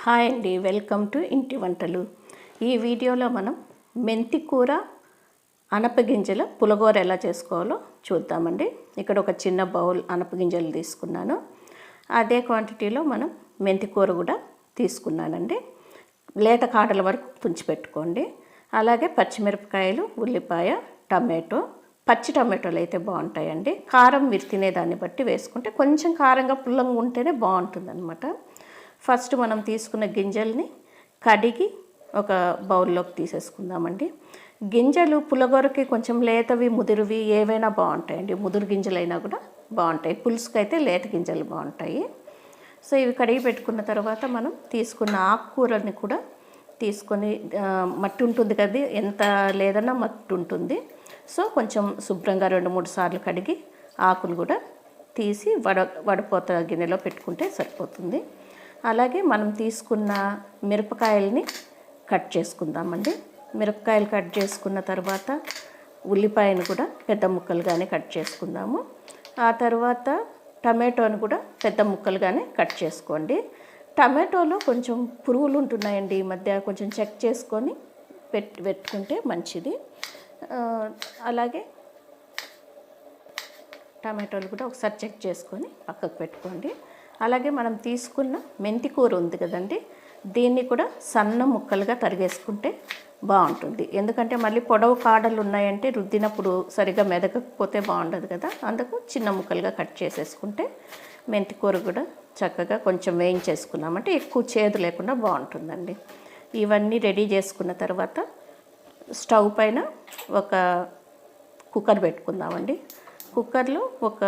Hi అండి, welcome to ఇంటి వంటలు. ఈ వీడియోలో మనం మెంతి కూర అనపగింజల పులగూర ఎలా చేసుకోవాలో చూద్దామండి. ఇక్కడ ఒక చిన్న బౌల్ అనపగింజలు తీసుకున్నాను. అదే క్వాంటిటీలో మనం మెంతి కూర కూడా తీసుకున్నానండి. లేత కాడల వరకు తుంచి పెట్టుకోండి. అలాగే పచ్చిమిరపకాయలు, ఉల్లిపాయ, టమాటో. పచ్చి టమాటోలు అయితే బాగుంటాయండి. కారం మీరు తినేదాన్ని బట్టి వేసుకుంటే కొంచెం కారంగా పుల్లంగా ఉంటేనే బాగుంటుందన్నమాట. ఫస్ట్ మనం తీసుకున్న గింజల్ని కడిగి ఒక బౌల్లోకి తీసేసుకుందామండి. గింజలు పులగూరకి కొంచెం లేతవి, ముదురువి ఏవైనా బాగుంటాయండి. ముదురు గింజలైనా కూడా బాగుంటాయి. పులుసుకి అయితే లేత గింజలు బాగుంటాయి. సో ఇవి కడిగి పెట్టుకున్న తర్వాత మనం తీసుకున్న ఆకుకూరని కూడా తీసుకొని, మట్టి ఉంటుంది కదా, ఎంత లేదన్నా మట్టి ఉంటుంది. సో కొంచెం శుభ్రంగా 2-3 సార్లు కడిగి ఆకులు కూడా తీసి వడపోత గిన్నెలో పెట్టుకుంటే సరిపోతుంది. అలాగే మనం తీసుకున్న మిరపకాయలని కట్ చేసుకుందామండి. మిరపకాయలు కట్ చేసుకున్న తర్వాత ఉల్లిపాయను కూడా పెద్ద ముక్కలుగానే కట్ చేసుకుందాము. ఆ తర్వాత టమాటోని కూడా పెద్ద ముక్కలుగానే కట్ చేసుకోండి. టమాటోలో కొంచెం పురుగులు ఉంటున్నాయండి ఈ మధ్య, కొంచెం చెక్ చేసుకొని పెట్టుకుంటే మంచిది. అలాగే టమాటోలు కూడా ఒకసారి చెక్ చేసుకొని పక్కకు పెట్టుకోండి. అలాగే మనం తీసుకున్న మెంతి కూర ఉంది కదండి, దీన్ని కూడా సన్న ముక్కలుగా తరిగేసుకుంటే బాగుంటుంది. ఎందుకంటే మళ్ళీ పొడవు కాడలు ఉన్నాయంటే రుద్దినప్పుడు సరిగ్గా మెదకపోతే బాగుండదు కదా, అందుకు చిన్న ముక్కలుగా కట్ చేసేసుకుంటే మెంతి కూర కూడా చక్కగా కొంచెం వేయించేసుకున్నామంటే ఎక్కువ చేదు లేకుండా బాగుంటుందండి. ఇవన్నీ రెడీ చేసుకున్న తర్వాత స్టవ్ పైన ఒక కుక్కర్ పెట్టుకుందామండి. కుక్కర్లో ఒక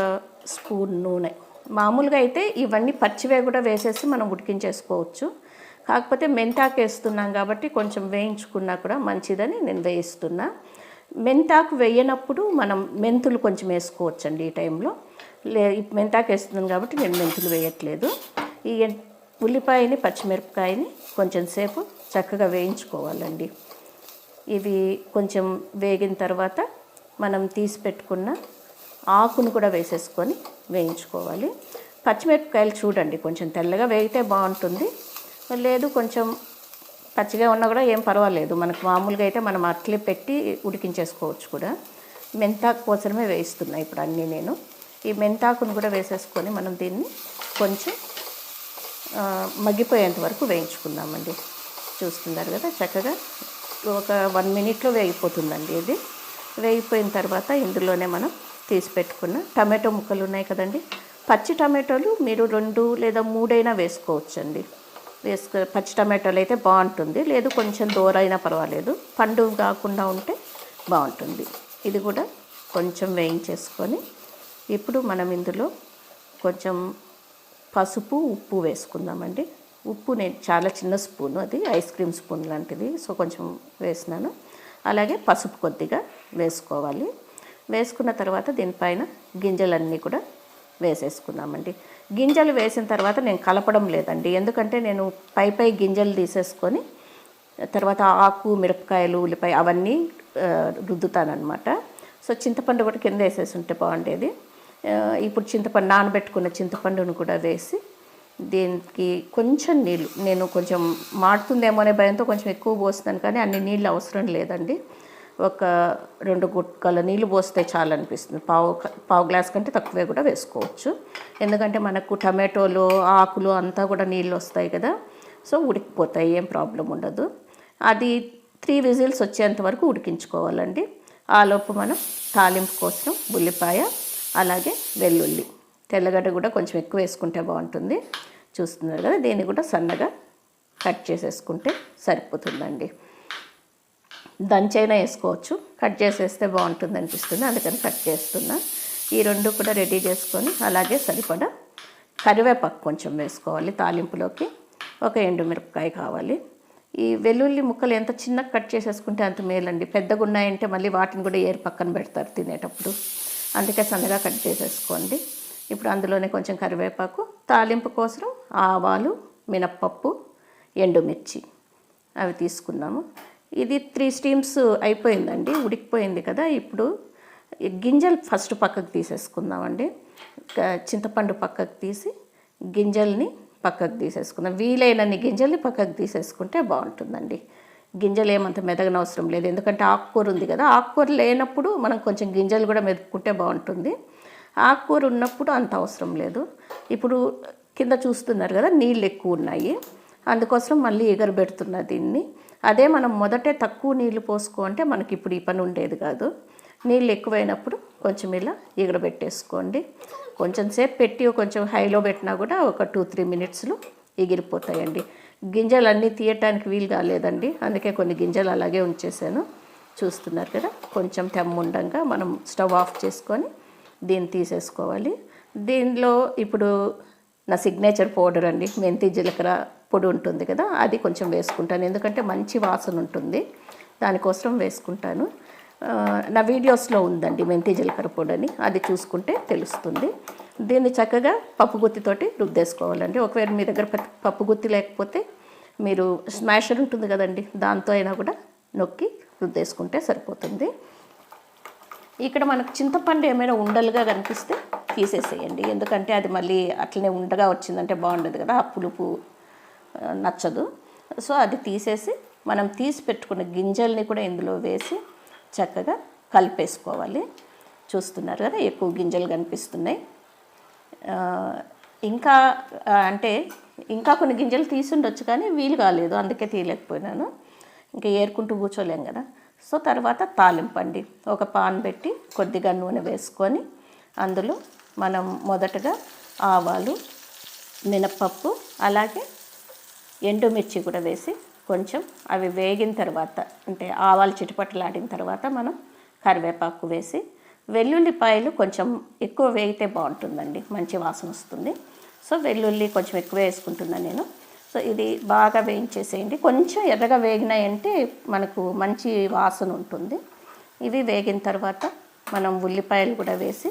స్పూన్ నూనె, మామూలుగా అయితే ఇవన్నీ పచ్చివే కూడా వేసేసి మనం ఉడికించేసుకోవచ్చు. కాకపోతే మెంతాకు వేస్తున్నాం కాబట్టి కొంచెం వేయించుకున్నా కూడా మంచిదని నేను వేయిస్తున్నా. మెంతాకు వేయనప్పుడు మనం మెంతులు కొంచెం వేసుకోవచ్చండి ఈ టైంలో. మెంతాకు వేస్తున్నాను కాబట్టి నేను మెంతులు వేయట్లేదు. ఈ ఉల్లిపాయని, పచ్చిమిరపకాయని కొంచెం సేపు చక్కగా వేయించుకోవాలండి. ఇవి కొంచెం వేగిన తర్వాత మనం తీసి పెట్టుకున్న ఆకును కూడా వేసేసుకొని వేయించుకోవాలి. పచ్చిమిరపకాయలు చూడండి కొంచెం తెల్లగా వేగితే బాగుంటుంది, లేదు కొంచెం పచ్చిగా ఉన్నా కూడా ఏం పర్వాలేదు. మనకు మామూలుగా అయితే మనం అట్లే పెట్టి ఉడికించేసుకోవచ్చు కూడా. మెంతాకు కోసమే వేయిస్తున్నా ఇప్పుడు అన్నీ నేను. ఈ మెంతాకును కూడా వేసేసుకొని మనం దీన్ని కొంచెం మగ్గిపోయేంత వరకు వేయించుకుందామండి. చూస్తున్నారు కదా, చక్కగా ఒక 1 మినిట్లో వేగిపోతుందండి. ఇది వేగిపోయిన తర్వాత ఇందులోనే మనం తీసి పెట్టుకున్న టమాటో ముక్కలు ఉన్నాయి కదండి. పచ్చి టమాటోలు మీరు 2 లేదా 3 అయినా వేసుకోవచ్చండి. పచ్చి టమాటోలు అయితే బాగుంటుంది, లేదు కొంచెం దూరైనా పర్వాలేదు, పండు కాకుండా ఉంటే బాగుంటుంది. ఇది కూడా కొంచెం వేయించేసుకొని ఇప్పుడు మనం ఇందులో కొంచెం పసుపు, ఉప్పు వేసుకుందామండి. ఉప్పు నేను చాలా చిన్న స్పూను, అది ఐస్ క్రీమ్ స్పూన్ లాంటిది, సో కొంచెం వేసినాను. అలాగే పసుపు కొద్దిగా వేసుకోవాలి. వేసుకున్న తర్వాత దీనిపైన గింజలన్నీ కూడా వేసేసుకుందామండి. గింజలు వేసిన తర్వాత నేను కలపడం లేదండి, ఎందుకంటే నేను పై గింజలు తీసేసుకొని తర్వాత ఆకు, మిరపకాయలు, ఉల్లిపాయ అవన్నీ రుద్దుతానమాట. సో చింతపండు కూడా కింద వేసేసి ఉంటే బాగుండేది. ఇప్పుడు చింతపండు, నానబెట్టుకున్న చింతపండును కూడా వేసి దీనికి కొంచెం నీళ్ళు, నేను కొంచెం మాడుతుందేమో అనే భయంతో కొంచెం ఎక్కువ పోస్తున్నాను, కానీ అన్ని నీళ్ళు అవసరం లేదండి. ఒక 2 గుక్కల నీళ్ళు పోస్తే చాలు అనిపిస్తుంది. పావు గ్లాస్ కంటే తక్కువే కూడా వేసుకోవచ్చు, ఎందుకంటే మనకు టమాటోలు, ఆకులు అంతా కూడా నీళ్ళు వస్తాయి కదా, సో ఉడికిపోతాయి, ఏం ప్రాబ్లం ఉండదు. అది 3 విజిల్స్ వచ్చేంత వరకు ఉడికించుకోవాలండి. ఆలోపు మనం తాలింపు కోసం ఉల్లిపాయ, అలాగే వెల్లుల్లి, తెల్లగడ్డ కూడా కొంచెం ఎక్కువ వేసుకుంటే బాగుంటుంది. చూస్తున్నారు కదా, దీన్ని కూడా సన్నగా కట్ చేసేసుకుంటే సరిపోతుందండి. దంచైనా వేసుకోవచ్చు, కట్ చేసేస్తే బాగుంటుంది అనిపిస్తుంది, అందుకని కట్ చేస్తున్నా. ఈ 2 కూడా రెడీ చేసుకొని అలాగే సరిపడా కరివేపాకు కొంచెం వేసుకోవాలి తాలింపులోకి. ఒక ఎండుమిరపకాయ కావాలి. ఈ వెల్లుల్లి ముక్కలు ఎంత చిన్నగా కట్ చేసేసుకుంటే అంత మేలండి. పెద్దగా ఉన్నాయంటే మళ్ళీ వాటిని కూడా ఏరు పక్కన పెడతారు తినేటప్పుడు, అందుకే సన్నగా కట్ చేసేసుకోండి. ఇప్పుడు అందులోనే కొంచెం కరివేపాకు, తాలింపు కోసం ఆవాలు, మినప్పప్పు, ఎండుమిర్చి అవి తీసుకున్నాము. ఇది 3 స్టీమ్స్ అయిపోయిందండి, ఉడికిపోయింది కదా. ఇప్పుడు గింజలు ఫస్ట్ పక్కకు తీసేసుకుందామండి. చింతపండు పక్కకు తీసి గింజల్ని పక్కకు తీసేసుకుందాం. వీలైనన్ని గింజల్ని పక్కకు తీసేసుకుంటే బాగుంటుందండి. గింజలు ఏమంత మెదగనవసరం లేదు, ఎందుకంటే ఆకుకూర ఉంది కదా. ఆకుకూర లేనప్పుడు మనం కొంచెం గింజలు కూడా మెదుపుకుంటే బాగుంటుంది. ఆకుకూర ఉన్నప్పుడు అంత అవసరం లేదు. ఇప్పుడు కింద చూస్తున్నారు కదా, నీళ్ళు ఎక్కువ ఉన్నాయి, అందుకోసం మళ్ళీ ఎగరబెడుతున్నా దీన్ని. అదే మనం మొదటే తక్కువ నీళ్ళు పోసుకుంటే మనకి ఇప్పుడు ఈ పని ఉండేది కాదు. నీళ్ళు ఎక్కువైనప్పుడు కొంచెం ఇలా ఎగరబెట్టేసుకోండి. కొంచెం సేపు పెట్టి కొంచెం హైలో పెట్టినా కూడా ఒక 2-3 మినిట్స్లో ఎగిరిపోతాయండి. గింజలు అన్నీ తీయటానికి వీలు కాలేదండి, అందుకే కొన్ని గింజలు అలాగే ఉంచేసాను. చూస్తున్నారు కదా, కొంచెం తెమ్ముండంగా మనం స్టవ్ ఆఫ్ చేసుకొని దీన్ని తీసేసుకోవాలి. దీనిలో ఇప్పుడు నా సిగ్నేచర్ పౌడర్ అండి, మెంతి జీలకర్ర పొడి ఉంటుంది కదా, అది కొంచెం వేసుకుంటాను, ఎందుకంటే మంచి వాసన ఉంటుంది, దానికోసం వేసుకుంటాను. నా వీడియోస్లో ఉందండి మెంతి జీలకర్ర పొడి అని, అది చూసుకుంటే తెలుస్తుంది. దీన్ని చక్కగా పప్పు గుత్తితోటి రుద్దేసుకోవాలండి. ఒకవేళ మీ దగ్గర పప్పు గుత్తి లేకపోతే మీరు స్మాషర్ ఉంటుంది కదండి, దాంతో అయినా కూడా నొక్కి రుద్దేసుకుంటే సరిపోతుంది. ఇక్కడ మనకు చింతపండు ఏమైనా ఉండలుగా కనిపిస్తే తీసేసేయండి, ఎందుకంటే అది మళ్ళీ అట్లనే ఉండగా వచ్చిందంటే బాగుండదు కదా, ఆ పులుపు నచ్చదు. సో అది తీసేసి మనం తీసి పెట్టుకున్న గింజల్ని కూడా ఇందులో వేసి చక్కగా కలిపేసుకోవాలి. చూస్తున్నారు కదా, ఎక్కువ గింజలు కనిపిస్తున్నాయి. ఇంకా అంటే ఇంకా కొన్ని గింజలు తీసుండొచ్చు కానీ వీలు కాలేదు, అందుకే తీయలేకపోయినాను. ఇంకా ఏరుకుంటూ కూర్చోలేం కదా. సో తర్వాత తాలింపండి. ఒక పాన్ పెట్టి కొద్దిగా నూనె వేసుకొని అందులో మనం మొదటగా ఆవాలు, మినప్పప్పు, అలాగే ఎండుమిర్చి కూడా వేసి కొంచెం అవి వేగిన తర్వాత, అంటే ఆవాలు చిటపటలాడిన తర్వాత మనం కరివేపాకు వేసి, వెల్లుల్లిపాయలు కొంచెం ఎక్కువ వేగితే బాగుంటుందండి, మంచి వాసన వస్తుంది. సో వెల్లుల్లి కొంచెం ఎక్కువ వేసుకుంటున్నాను నేను. సో ఇది బాగా వేయించేసేయండి. కొంచెం ఎర్రగా వేగినాయంటే మనకు మంచి వాసన ఉంటుంది. ఇవి వేగిన తర్వాత మనం ఉల్లిపాయలు కూడా వేసి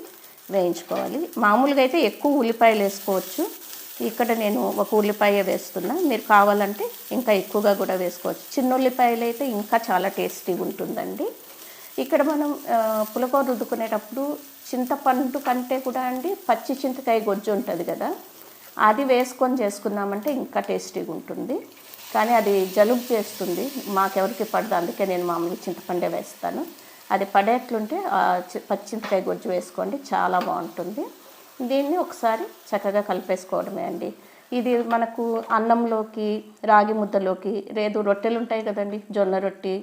వేయించుకోవాలి. మామూలుగా అయితే ఎక్కువ ఉల్లిపాయలు వేసుకోవచ్చు, ఇక్కడ నేను ఒక ఉల్లిపాయ వేస్తున్నా, మీరు కావాలంటే ఇంకా ఎక్కువగా కూడా వేసుకోవచ్చు. చిన్న ఉల్లిపాయలు అయితే ఇంకా చాలా టేస్టీగా ఉంటుందండి. ఇక్కడ మనం పులకూర రుద్దుకునేటప్పుడు చింతపండు కంటే కూడా అండి పచ్చి చింతకాయ గొజ్జు ఉంటుంది కదా, అది వేసుకొని చేసుకున్నామంటే ఇంకా టేస్టీగా ఉంటుంది. కానీ అది జలుబు చేస్తుంది, మాకెవరికి పడదు, అందుకే నేను మామూలుగా చింతపండే వేస్తాను. అది పడేట్లుంటే పచ్చి చింతకాయ గొజ్జు వేసుకోండి, చాలా బాగుంటుంది. దీన్ని ఒకసారి చక్కగా కలిపేసుకోవడమే అండి. ఇది మనకు అన్నంలోకి, రాగి ముద్దలోకి, లేదు రొట్టెలు ఉంటాయి కదండి, జొన్న రొట్టి,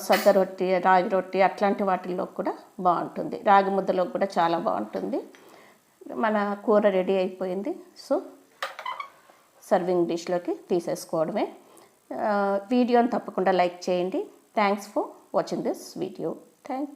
సద్ద రొట్టి, రాగి రొట్టి, అట్లాంటి వాటిల్లో కూడా బాగుంటుంది. రాగి ముద్దలో కూడా చాలా బాగుంటుంది. మన కూర రెడీ అయిపోయింది. సో సర్వింగ్ డిష్లోకి తీసేసుకోవడమే. వీడియోని తప్పకుండా లైక్ చేయండి. Thanks for watching this video. Thank you.